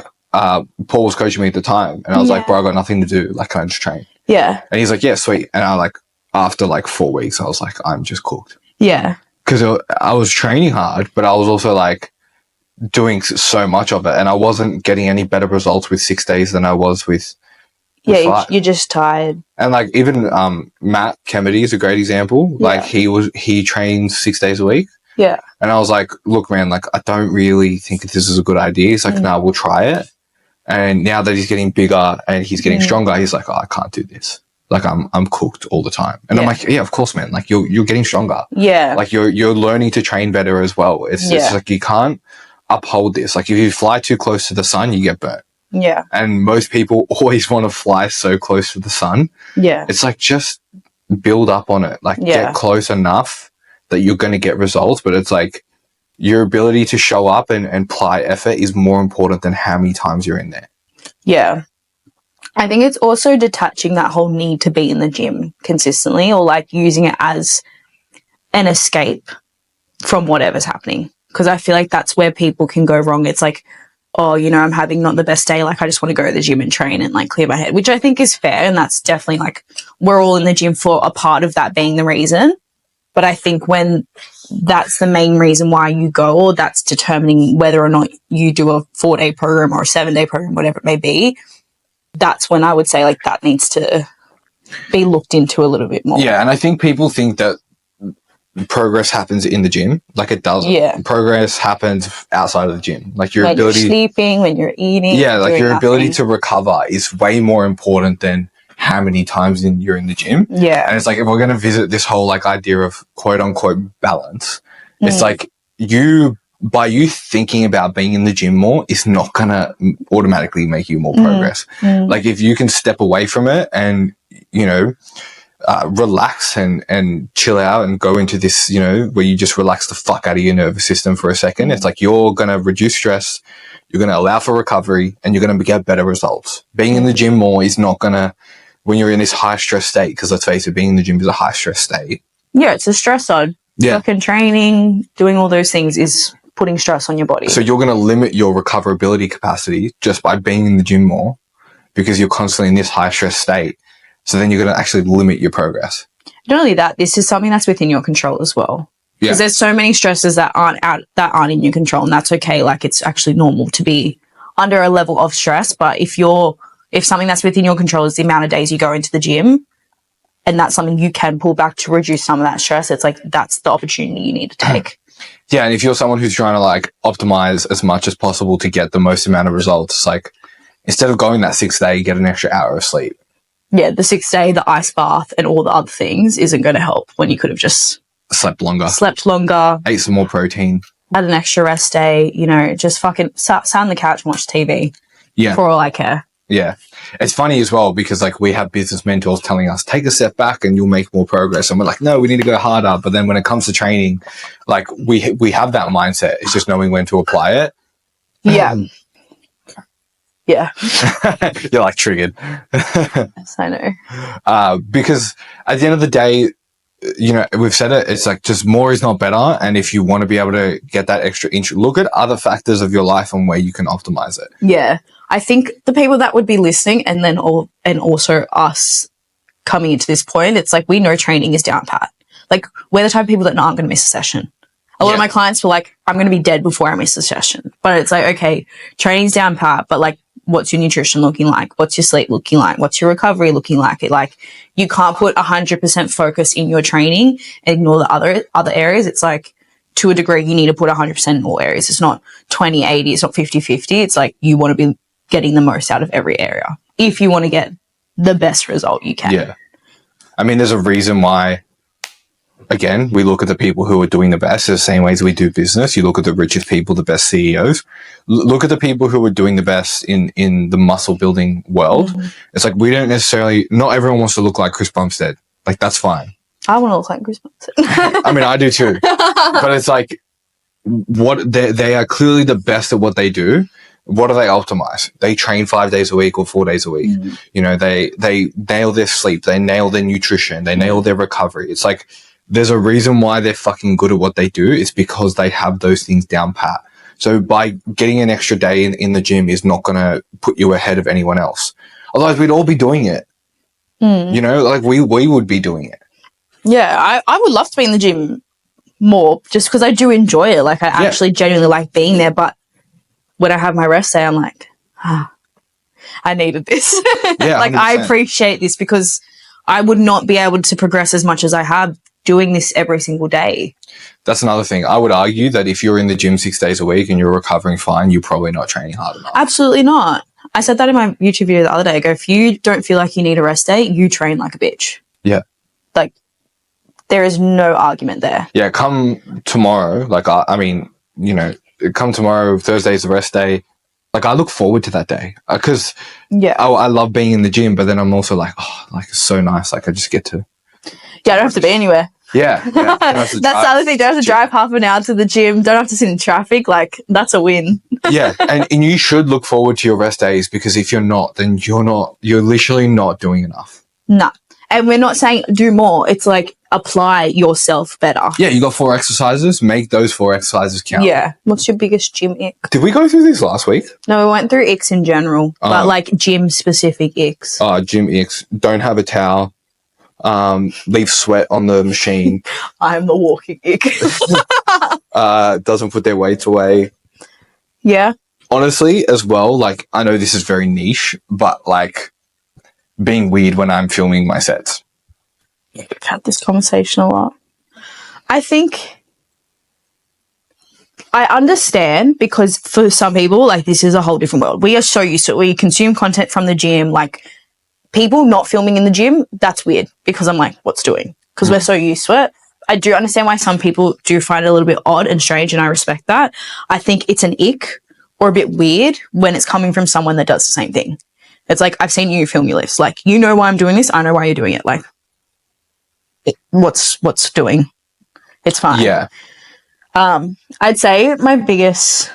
Paul was coaching me at the time, and I was like, bro, I got nothing to do. Like, can I just train? Yeah. And he's like, yeah, sweet. And I like, after like 4 weeks, I was like, I'm just cooked. Yeah. Because I was training hard, but I was also like doing so much of it, and I wasn't getting any better results with 6 days than I was with Yeah, 5. you're just tired. And like, even Matt Kennedy is a great example. Like, he trains 6 days a week. Yeah. And I was like, look, man, like, I don't really think that this is a good idea. He's like, no, we'll try it. And now that he's getting bigger and he's getting stronger, he's like, oh, I can't do this. Like, I'm cooked all the time. And I'm like, yeah, of course, man. Like, you're getting stronger. Yeah. Like, you're learning to train better as well. It's just like, you can't uphold this. Like, if you fly too close to the sun, you get burnt. Yeah. And most people always want to fly so close to the sun. Yeah. It's like, just build up on it. Like, get close enough that you're going to get results. But it's like, your ability to show up and apply effort is more important than how many times you're in there. Yeah. I think it's also detaching that whole need to be in the gym consistently, or like using it as an escape from whatever's happening. Because I feel like that's where people can go wrong. It's like, oh, you know, I'm having not the best day. Like, I just want to go to the gym and train and like clear my head, which I think is fair. And that's definitely like, we're all in the gym for a part of that being the reason. But I think when that's the main reason why you go, or that's determining whether or not you do a 4-day program or a 7-day program, whatever it may be, that's when I would say like that needs to be looked into a little bit more. Yeah, and I think people think that progress happens in the gym. Like, it doesn't. Yeah. Progress happens outside of the gym. Like, your when ability, you're sleeping, when you're eating. yeah, like doing your ability nothing. to recover is way more important than how many times you're in the gym. Yeah. And it's like, if we're going to visit this whole like idea of quote unquote balance, it's like by you thinking about being in the gym more, it's not going to automatically make you more progress. Like, if you can step away from it and, you know, relax and chill out and go into this, you know, where you just relax the fuck out of your nervous system for a second. It's like, you're going to reduce stress, you're going to allow for recovery, and you're going to get better results. Being in the gym more is not going to, when you're in this high stress state, because let's face it, being in the gym is a high stress state. Yeah, it's a stress on. Yeah. Fucking training, doing all those things is putting stress on your body. So you're going to limit your recoverability capacity just by being in the gym more, because you're constantly in this high stress state. So then you're going to actually limit your progress. Not only that, this is something that's within your control as well. Because there's so many stresses that aren't in your control, and that's okay. Like, it's actually normal to be under a level of stress. But if something that's within your control is the amount of days you go into the gym, and that's something you can pull back to reduce some of that stress, it's like, that's the opportunity you need to take. Yeah, and if you're someone who's trying to like optimize as much as possible to get the most amount of results, it's like, instead of going that 6th day, get an extra hour of sleep. Yeah, the 6th day, the ice bath, and all the other things isn't going to help when you could have just Slept longer, ate some more protein, had an extra rest day, you know, just fucking sat on the couch and watched TV. Yeah. For all I care. Yeah. It's funny as well, because like, we have business mentors telling us, take a step back and you'll make more progress. And we're like, no, we need to go harder. But then when it comes to training, like, we have that mindset. It's just knowing when to apply it. Yeah. Yeah. You're like triggered. Yes, I know. Because at the end of the day, you know, we've said it, it's like, just more is not better. And if you want to be able to get that extra inch, look at other factors of your life and where you can optimize it. Yeah. I think the people that would be listening, and then also us coming into this point, it's like, we know training is down pat. Like, we're the type of people that aren't going to miss a session. A lot of my clients were like, I'm going to be dead before I miss a session. But it's like, okay, training's down pat, but like, what's your nutrition looking like? What's your sleep looking like? What's your recovery looking like? You can't put 100% focus in your training and ignore the other areas. It's like, to a degree, you need to put 100% in all areas. It's not 20-80. It's not 50-50. It's like, you want to be getting the most out of every area if you want to get the best result you can. Yeah. I mean, there's a reason why, again, we look at the people who are doing the best the same ways we do business. You look at the richest people, the best CEOs. Look at the people who are doing the best in the muscle building world. Mm-hmm. It's like, we don't necessarily, not everyone wants to look like Chris Bumstead. Like, that's fine. I want to look like Chris Bumstead. I mean, I do too. But it's like, they are clearly the best at what they do. What do they optimize? They train 5 days a week or 4 days a week. Mm-hmm. You know, they nail their sleep. They nail their nutrition. They nail their recovery. It's like, there's a reason why they're fucking good at what they do. It's because they have those things down pat. So by getting an extra day in the gym is not going to put you ahead of anyone else. Otherwise, we'd all be doing it. You know, like, we would be doing it. Yeah, I would love to be in the gym more, just because I do enjoy it. Like, I actually genuinely like being there. But when I have my rest day, I'm like, I needed this. Yeah, like, 100%. I appreciate this, because I would not be able to progress as much as I have doing this every single day. That's another thing. I would argue that if you're in the gym 6 days a week and you're recovering fine, you're probably not training hard enough. Absolutely not. I said that in my YouTube video the other day. I go, if you don't feel like you need a rest day, you train like a bitch. Yeah. Like, there is no argument there. Yeah, come tomorrow, like, I mean, you know, come tomorrow, Thursday's the rest day. Like, I look forward to that day, because I love being in the gym, but then I'm also like, oh, like, it's so nice. Like, I just get to. Yeah, I don't have to be anywhere. Yeah. That's the other thing. Don't have to drive half an hour to the gym. Don't have to sit in traffic. Like, that's a win. Yeah. And you should look forward to your rest days, because if you're not, then you're literally not doing enough. Nah. And we're not saying do more. It's like, apply yourself better. Yeah. You got 4 exercises. Make those 4 exercises count. Yeah. What's your biggest gym ick? Did we go through this last week? No, we went through icks in general, but like gym specific icks. Gym icks. Don't have a towel. Leave sweat on the machine. I'm the walking ick. Doesn't put their weights away. Yeah. honestly, as well, like, I know this is very niche, but like being weird when I'm filming my sets. We've had this conversation a lot. I think I understand, because for some people, like, this is a whole different world. We are so used to it. We consume content from the gym. Like, people not filming in the gym, that's weird, because I'm like, what's doing? Because we're so used to it. I do understand why some people do find it a little bit odd and strange, and I respect that. I think it's an ick or a bit weird when it's coming from someone that does the same thing. It's like, I've seen you film your lifts. Like, you know why I'm doing this. I know why you're doing it. Like, what's doing? It's fine. Yeah. I'd say my biggest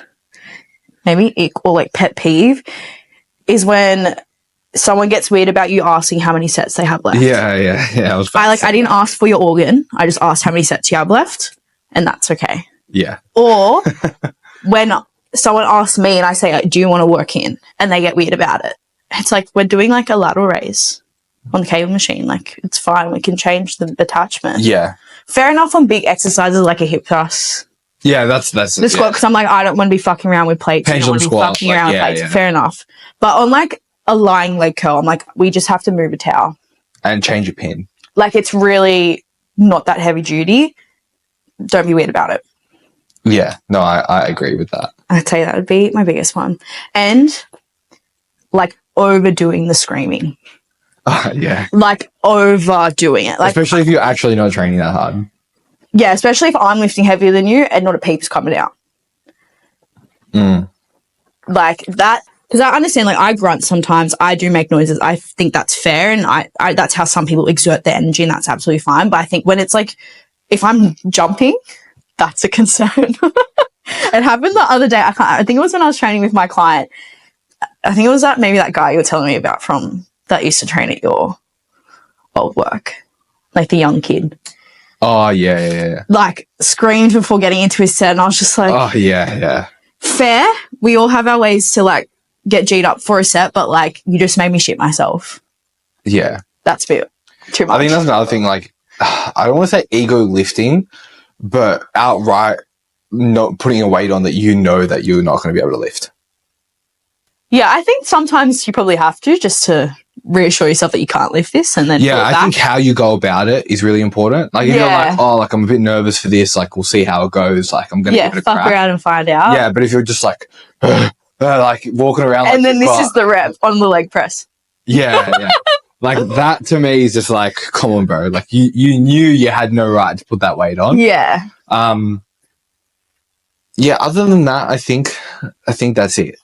maybe ick or like pet peeve is when someone gets weird about you asking how many sets they have left. Yeah. I didn't ask for your organ. I just asked how many sets you have left, and that's okay. Yeah. Or when someone asks me and I say, like, do you want to work in? And they get weird about it. It's like, we're doing like a lateral raise on the cable machine. Like, it's fine. We can change the attachment. Yeah. Fair enough on big exercises like a hip thrust. Yeah, that's The squat, because I'm like, I don't want to be fucking around with plates. Pendulum squat. Fucking around with plates. Fair enough. But on like a lying leg curl, I'm like, we just have to move a towel. And change a pin. Like, it's really not that heavy duty. Don't be weird about it. Yeah. No, I agree with that. I'd say that would be my biggest one. And like overdoing the screaming. Yeah. Like overdoing it. Like, especially if you're actually not training that hard. yeah, especially if I'm lifting heavier than you and not a peep's coming out. Like that, because I understand, like, I grunt sometimes, I do make noises. I think that's fair, and I that's how some people exert their energy, and that's absolutely fine. But I think when it's like, if I'm jumping, that's a concern. It happened the other day. I think it was when I was training with my client. I think it was maybe that guy you were telling me about from that used to train at your old work, like the young kid. Oh, yeah. Like, screamed before getting into his set, and I was just like, Oh, yeah. fair. We all have our ways to, like, get G'd up for a set, but, like, you just made me shit myself. Yeah. That's a bit too much. I think that's another thing, like, I don't want to say ego lifting, but outright not putting a weight on that you know that you're not going to be able to lift. Yeah, I think sometimes you probably have to, just to reassure yourself that you can't lift this, and then pull it I back. think how you go about it is really important. Like, if you're like, oh, like, I'm a bit nervous for this, like, we'll see how it goes, like, I'm going to give it a fuck crack. around and find out. Yeah, but if you're just like walking around, and like, then this is the rep on the leg press. Yeah. Like, that to me is just like, come on, bro. Like, you knew you had no right to put that weight on. Yeah. Yeah, other than that, I think that's it.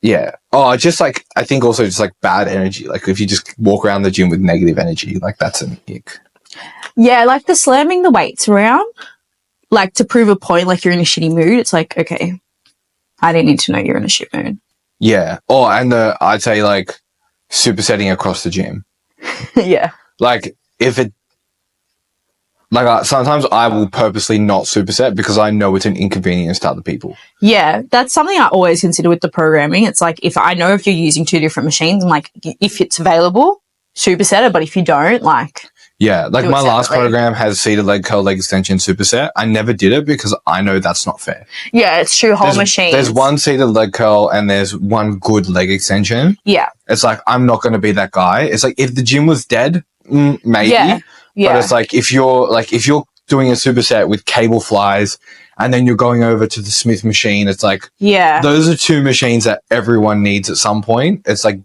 Yeah. Oh, just like, I think also just like bad energy. Like, if you just walk around the gym with negative energy, like, that's an ick. Yeah, like the slamming the weights around, like to prove a point, like you're in a shitty mood. It's like, okay, I didn't need to know you're in a shit mood. Yeah. Oh, and I'd say, like, supersetting across the gym. Yeah. Like, if it, like, sometimes I will purposely not superset because I know it's an inconvenience to other people. Yeah, that's something I always consider with the programming. It's like, if I know if you're using two different machines, I'm like, if it's available, superset it. But if you don't, like, yeah, like my last separately. program has seated leg curl, leg extension, superset. I never did it because I know that's not fair. Yeah, it's true. Whole machines. There's one seated leg curl and there's one good leg extension. Yeah. It's like, I'm not going to be that guy. It's like, if the gym was dead, maybe. Yeah. But it's like, if you're doing a superset with cable flies and then you're going over to the Smith machine, it's like, yeah, those are two machines that everyone needs at some point. It's like,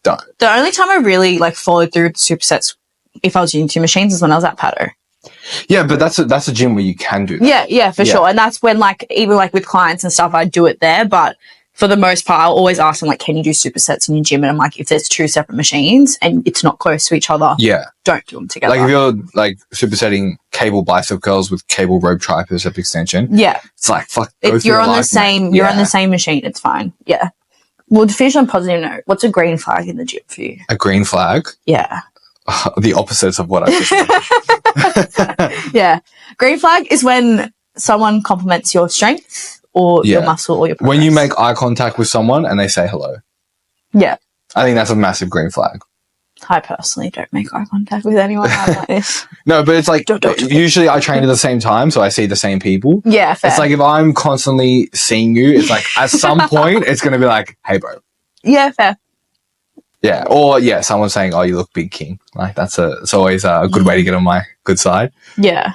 done. The only time I really like followed through with supersets, if I was using two machines, is when I was at Pato. Yeah, but that's a gym where you can do that. Yeah, for sure. And that's when, like, even like with clients and stuff, I do it there. But for the most part, I'll always ask them, like, can you do supersets in your gym? And I'm like, if there's two separate machines and it's not close to each other, don't do them together. Like, if you're like supersetting cable bicep curls with cable rope tricep extension, it's like, fuck. If you're on the same, you're on the same machine, it's fine. Yeah. Well, to finish on a positive note, what's a green flag in the gym for you? A green flag? Yeah. The opposites of what I just said. Yeah. Green flag is when someone compliments your strength or your muscle or your progress. When you make eye contact with someone and they say hello. Yeah. I think that's a massive green flag. I personally don't make eye contact with anyone. I'm like this. No, but it's like, Don't. usually I train at the same time, so I see the same people. Yeah, fair. It's like if I'm constantly seeing you, it's like at some point it's going to be like, hey, bro. Yeah, fair. Yeah. Or, yeah, someone saying, oh, you look big, king. Like, it's always a good way to get on my good side. Yeah.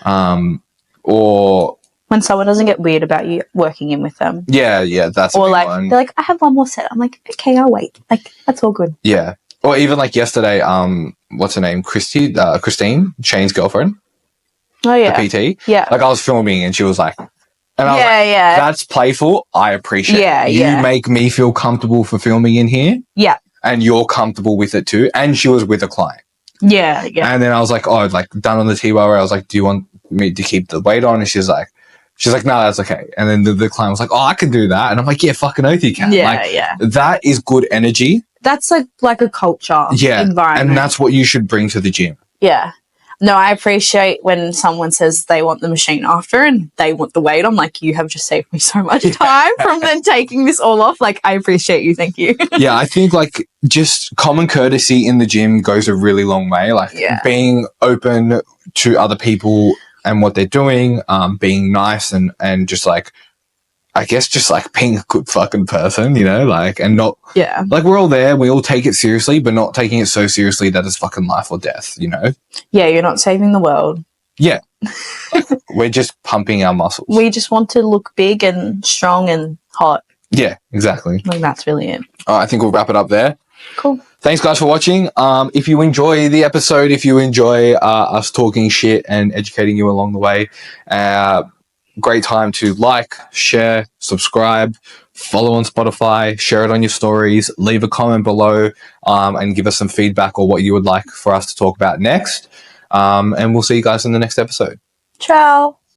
Or... when someone doesn't get weird about you working in with them. Yeah, that's a or big like one. they're like, I have one more set. I'm like, okay, I'll wait. Like, that's all good. Yeah. Or even like yesterday, what's her name? Christine, Shane's girlfriend, Oh yeah. the PT. Yeah. Like I was filming and she was like, and I was Yeah, like, yeah. that's playful. I appreciate Yeah, it. You yeah. make me feel comfortable for filming in here. Yeah. And you're comfortable with it too. And she was with a client. Yeah, yeah. And then I was like, oh, like done on the T-bar where I was like, do you want me to keep the weight on? And she's like, no, that's okay. And then the client was like, oh, I can do that. And I'm like, yeah, fucking oath you can. Yeah, like, yeah. that is good energy. That's like a culture environment. And that's what you should bring to the gym. Yeah. No, I appreciate when someone says they want the machine after and they want the weight. I'm like, you have just saved me so much time from then taking this all off. Like, I appreciate you. Thank you. Yeah, I think like just common courtesy in the gym goes a really long way. Like being open to other people and what they're doing, being nice and just like, I guess just like being a good fucking person, you know, like, and not, like we're all there, we all take it seriously, but not taking it so seriously that it's fucking life or death, you know? Yeah, you're not saving the world. Yeah. Like, we're just pumping our muscles. We just want to look big and strong and hot. Yeah, exactly. Like, that's really it. I think we'll wrap it up there. Cool. Thanks, guys, for watching. If you enjoy the episode, if you enjoy us talking shit and educating you along the way, great time to like, share, subscribe, follow on Spotify, share it on your stories, leave a comment below, and give us some feedback or what you would like for us to talk about next. And we'll see you guys in the next episode. Ciao.